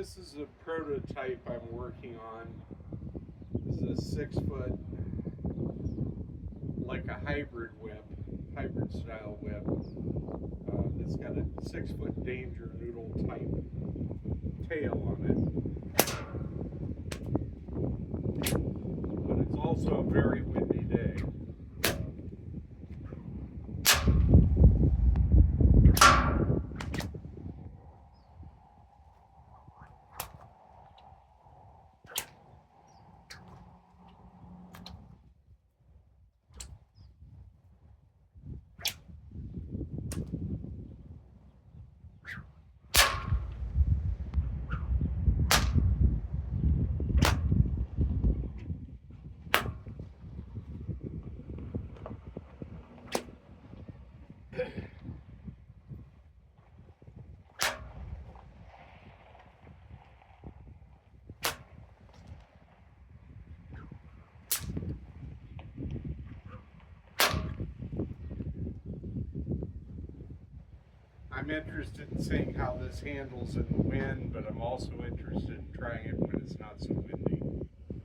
This is a prototype I'm working on. This is a 6 foot, like a hybrid whip, hybrid style whip. That's got a 6 foot danger noodle type tail on it. But it's also a very windy day. I'm interested in seeing how this handles in the wind, but I'm also interested in trying it when it's not so windy.